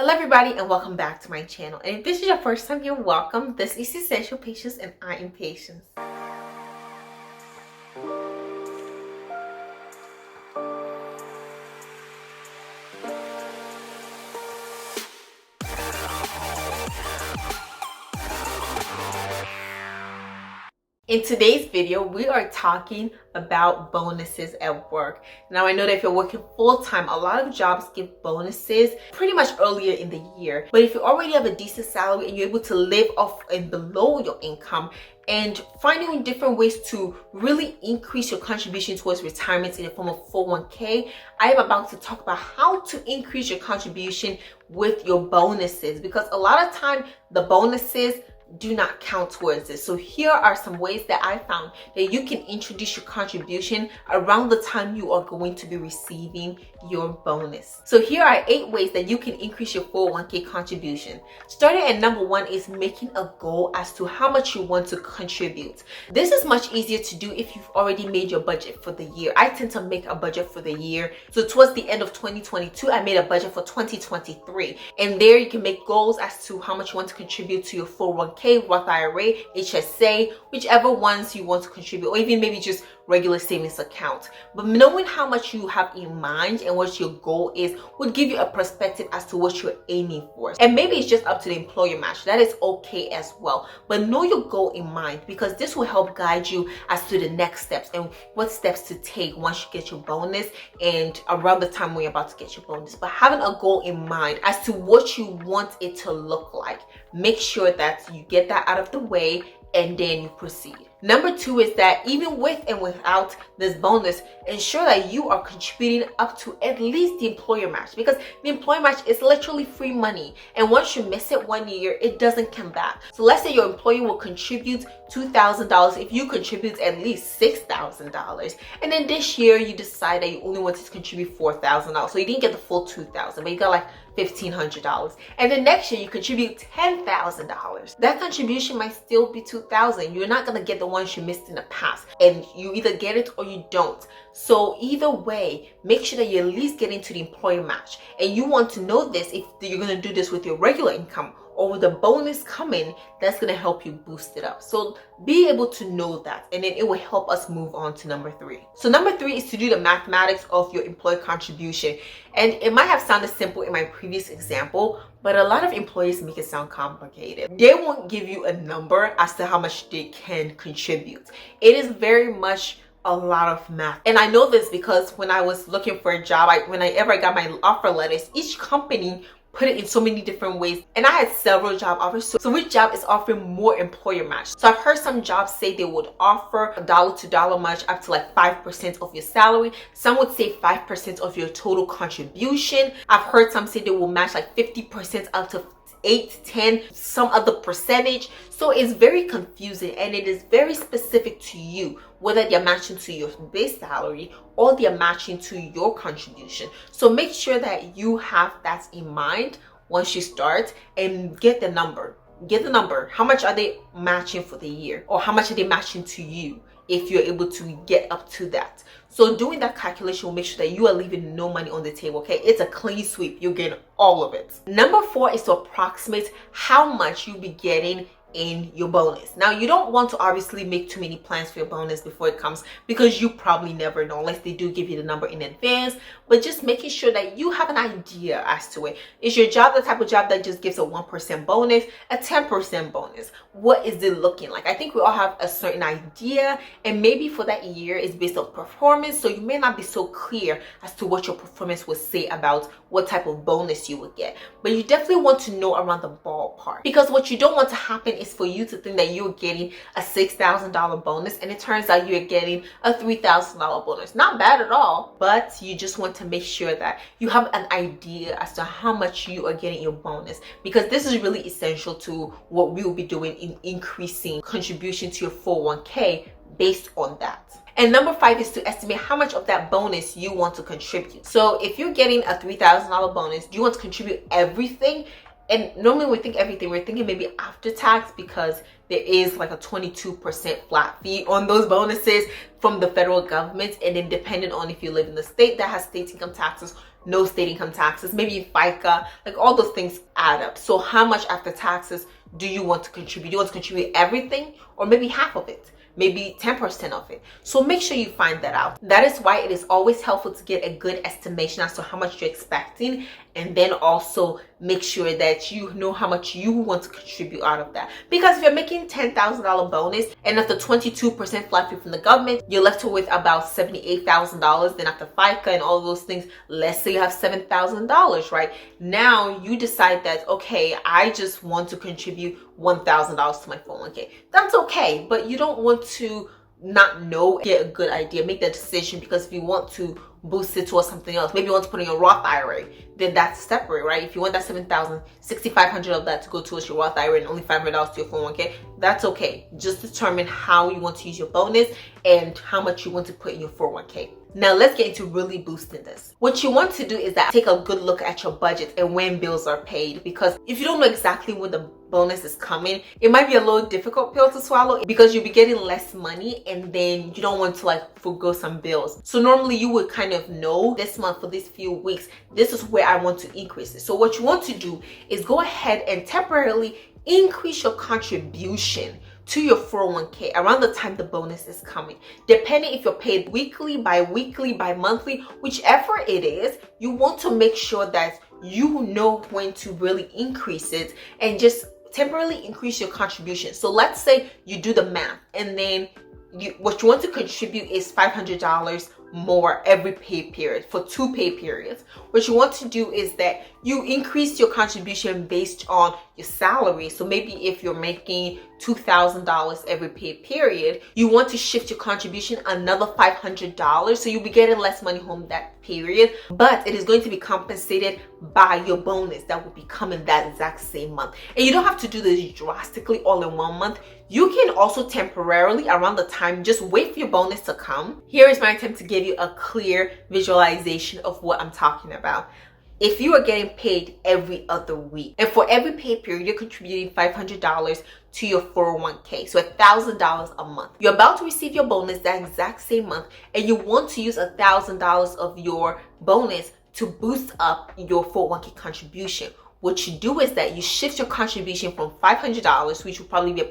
Hello everybody and welcome back to my channel. And if this is your first time, you're welcome. This is Essential Patience and I am Patience. In today's video, we are talking about bonuses at work. Now, I know that if you're working full-time, a lot of jobs give bonuses pretty much earlier in the year. But if you already have a decent salary and you're able to live off and below your income, and finding different ways to really increase your contribution towards retirement in the form of 401k, I am about to talk about how to increase your contribution with your bonuses, because a lot of time the bonuses do not count towards it. So here are some ways that I found that you can introduce your contribution around the time you are going to be receiving your bonus. So here are 8 ways that you can increase your 401k contribution. Starting at number 1 is making a goal as to how much you want to contribute. This is much easier to do if you've already made your budget for the year. I tend to make a budget for the year. So towards the end of 2022, I made a budget for 2023. And there you can make goals as to how much you want to contribute to your 401k, Roth IRA, HSA, whichever ones you want to contribute, or even maybe just regular savings account. But knowing how much you have in mind and what your goal is would give you a perspective as to what you're aiming for. And maybe it's just up to the employer match. That is okay as well. But know your goal in mind, because this will help guide you as to the next steps and what steps to take once you get your bonus and around the time when you're about to get your bonus. But having a goal in mind as to what you want it to look like, make sure that you get that out of the way and then you proceed. Number 2 is that even with and without this bonus, ensure that you are contributing up to at least the employer match, because the employer match is literally free money. And once you miss it 1 year, it doesn't come back. So let's say your employer will contribute $2,000 if you contribute at least $6,000. And then this year you decide that you only wanted to contribute $4,000. So you didn't get the full $2,000, but you got like $1,500. And then next year you contribute $10,000. That contribution might still be $2,000. You're not gonna get the ones you missed in the past, and you either get it or you don't. So either way, make sure that you're at least getting to the employer match. And you want to know this if you're gonna do this with your regular income or with the bonus coming, that's gonna help you boost it up. So be able to know that, and then it will help us move on to number 3. So number 3 is to do the mathematics of your employer contribution. And it might have sounded simple in my previous example, but a lot of employers make it sound complicated. They won't give you a number as to how much they can contribute. It is very much a lot of math. And I know this because when I was looking for a job, whenever I got my offer letters, each company put it in so many different ways, and I had several job offers. So which job is offering more employer match? So I've heard some jobs say they would offer a dollar to dollar match up to like 5% of your salary. Some would say 5% of your total contribution. I've heard some say they will match like 50% up to 8, 10, some other percentage. So it's very confusing, and it is very specific to you whether they're matching to your base salary or they're matching to your contribution. So make sure that you have that in mind once you start, and get the number. Get the number. How much are they matching for the year, or how much are they matching to you if you're able to get up to that? So doing that calculation will make sure that you are leaving no money on the table, okay? It's a clean sweep. You're getting all of it. Number 4 is to approximate how much you'll be getting in your bonus. Now, you don't want to obviously make too many plans for your bonus before it comes, because you probably never know unless they do give you the number in advance. But just making sure that you have an idea as to it. Is your job the type of job that just gives a 1% bonus, a 10% bonus? What is it looking like? I think we all have a certain idea, and maybe for that year it's based on performance, so you may not be so clear as to what your performance would say about what type of bonus you would get. But you definitely want to know around the ballpark, because what you don't want to happen is for you to think that you're getting a $6,000 bonus and it turns out you're getting a $3,000 bonus. Not bad at all, but you just want to make sure that you have an idea as to how much you are getting your bonus, because this is really essential to what we will be doing in increasing contribution to your 401k based on that. And number 5 is to estimate how much of that bonus you want to contribute. So if you're getting a $3,000 bonus, do you want to contribute everything? And normally when we think everything, we're thinking maybe after tax, because there is like a 22% flat fee on those bonuses from the federal government. And then depending on if you live in the state that has state income taxes, no state income taxes, maybe FICA, like all those things add up. So how much after taxes do you want to contribute? Do you want to contribute everything or maybe half of it? Maybe 10% of it. So make sure you find that out. That is why it is always helpful to get a good estimation as to how much you're expecting, and then also make sure that you know how much you want to contribute out of that. Because if you're making $10,000 bonus and after 22% flat fee from the government, you're left with about $78,000. Then after FICA and all those things, let's say you have $7,000, right? Now you decide that, okay, I just want to contribute $1,000 to my 401k. That's okay, but you don't want to not know, get a good idea, make that decision, because if you want to boost it towards something else, maybe you want to put in your Roth IRA, then that's separate, right? If you want that $7,000, $6,500 of that to go towards your Roth IRA and only $500 to your 401k, that's okay. Just determine how you want to use your bonus and how much you want to put in your 401k. Now let's get into really boosting this. What you want to do is that take a good look at your budget and when bills are paid, because if you don't know exactly when the bonus is coming, it might be a little difficult pill to swallow because you'll be getting less money and then you don't want to like forgo some bills. So normally you would kind of know this month, for these few weeks, this is where I want to increase it. So what you want to do is go ahead and temporarily increase your contribution to your 401k around the time the bonus is coming. Depending if you're paid weekly, bi-weekly, bi-monthly, whichever it is, you want to make sure that you know when to really increase it and just temporarily increase your contribution. So let's say you do the math and then what you want to contribute is $500 more every pay period for 2 pay periods. What you want to do is that you increase your contribution based on your salary. So maybe if you're making $2,000 every pay period, you want to shift your contribution another $500. So you'll be getting less money home that period, but it is going to be compensated by your bonus that will be coming that exact same month. And you don't have to do this drastically all in one month. You can also temporarily around the time just wait for your bonus to come. Here is my attempt to give you a clear visualization of what I'm talking about. If you are getting paid every other week, and for every pay period, you're contributing $500 to your 401k, so $1,000 a month. You're about to receive your bonus that exact same month, and you want to use $1,000 of your bonus to boost up your 401k contribution. What you do is that you shift your contribution from $500, which will probably be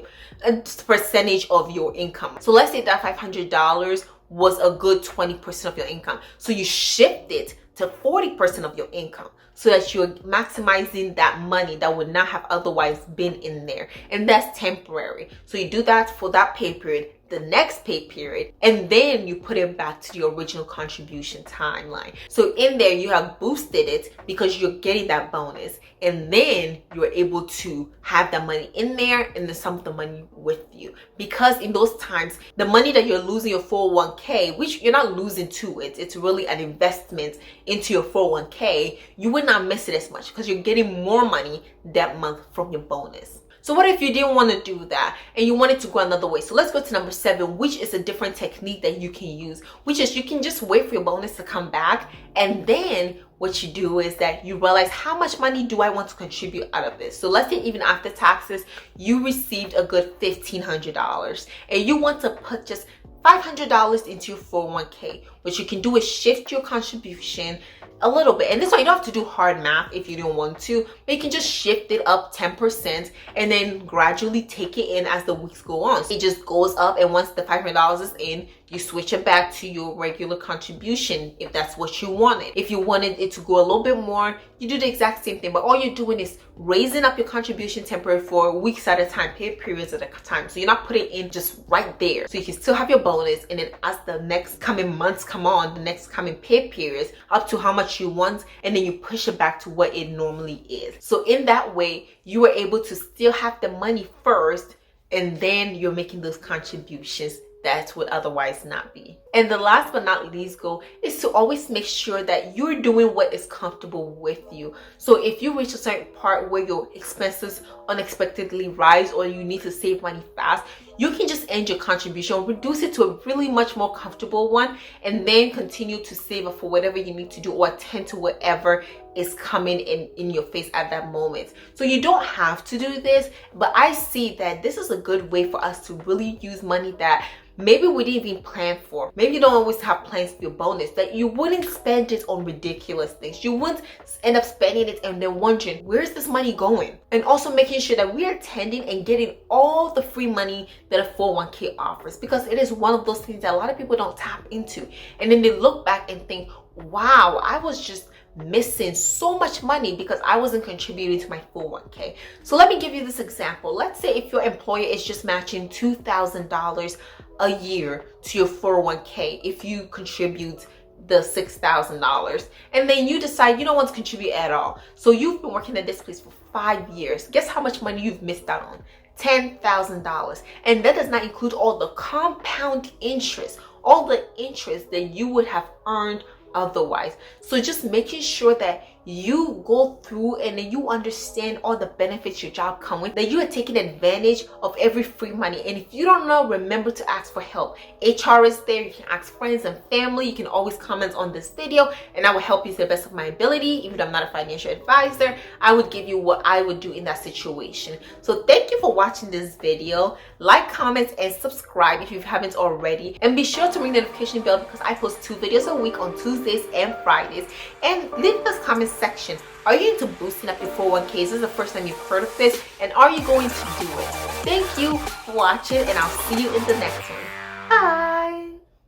a percentage of your income. So let's say that $500 was a good 20% of your income. So you shift it to 40% of your income so that you're maximizing that money that would not have otherwise been in there. And that's temporary. So you do that for that pay period, the next pay period, and then you put it back to the original contribution timeline. So in there you have boosted it because you're getting that bonus, and then you're able to have that money in there and then some of the money with you. Because in those times, the money that you're losing your 401k, which you're not losing to it, it's really an investment into your 401k, you would not miss it as much because you're getting more money that month from your bonus. So what if you didn't want to do that and you wanted to go another way? So let's go to number 7, which is a different technique that you can use, which is you can just wait for your bonus to come back, and then what you do is that you realize how much money do I want to contribute out of this. So let's say even after taxes, you received a good $1,500 and you want to put just $500 into your 401k. What you can do is shift your contribution a little bit, and this one you don't have to do hard math if you don't want to, but you can just shift it up 10% and then gradually take it in as the weeks go on. So it just goes up, and once the $500 is in, you switch it back to your regular contribution if that's what you wanted. If you wanted it to go a little bit more, you do the exact same thing, but all you're doing is raising up your contribution temporarily for weeks at a time, pay periods at a time. So you're not putting in just right there. So you can still have your bonus, and then as the next coming months come on, the next coming pay periods, up to how much you want, and then you push it back to what it normally is. So in that way, you are able to still have the money first, and then you're making those contributions that would otherwise not be. And the last but not least goal is to always make sure that you're doing what is comfortable with you. So if you reach a certain part where your expenses unexpectedly rise or you need to save money fast, you can just end your contribution, reduce it to a really much more comfortable one, and then continue to save up for whatever you need to do or attend to whatever is coming in your face at that moment. So you don't have to do this, but I see that this is a good way for us to really use money that maybe we didn't even plan for. Maybe you don't always have plans for your bonus, that you wouldn't spend it on ridiculous things. You wouldn't end up spending it and then wondering, where's this money going? And also making sure that we are attending and getting all the free money that a 401k offers, because it is one of those things that a lot of people don't tap into. And then they look back and think, wow, I was just missing so much money because I wasn't contributing to my 401k. So let me give you this example. Let's say if your employer is just matching $2,000 a year to your 401k if you contribute the $6,000, and then you decide you don't want to contribute at all. So you've been working at this place for 5 years. Guess how much money you've missed out on? $10,000. And that does not include all the compound interest, all the interest that you would have earned otherwise. So just making sure that you go through and then you understand all the benefits your job comes with, that you are taking advantage of every free money. And if you don't know, remember to ask for help. HR is there. You can ask friends and family. You can always comment on this video and I will help you to the best of my ability. Even though I'm not a financial advisor, I would give you what I would do in that situation. So thank you for watching this video. Like, comment, and subscribe if you haven't already. And be sure to ring the notification bell because I post 2 videos a week on Tuesdays and Fridays. And leave this comment section. Are you into boosting up your 401k? Is this the first time you've heard of this? And are you going to do it? Thank you for watching and I'll see you in the next one.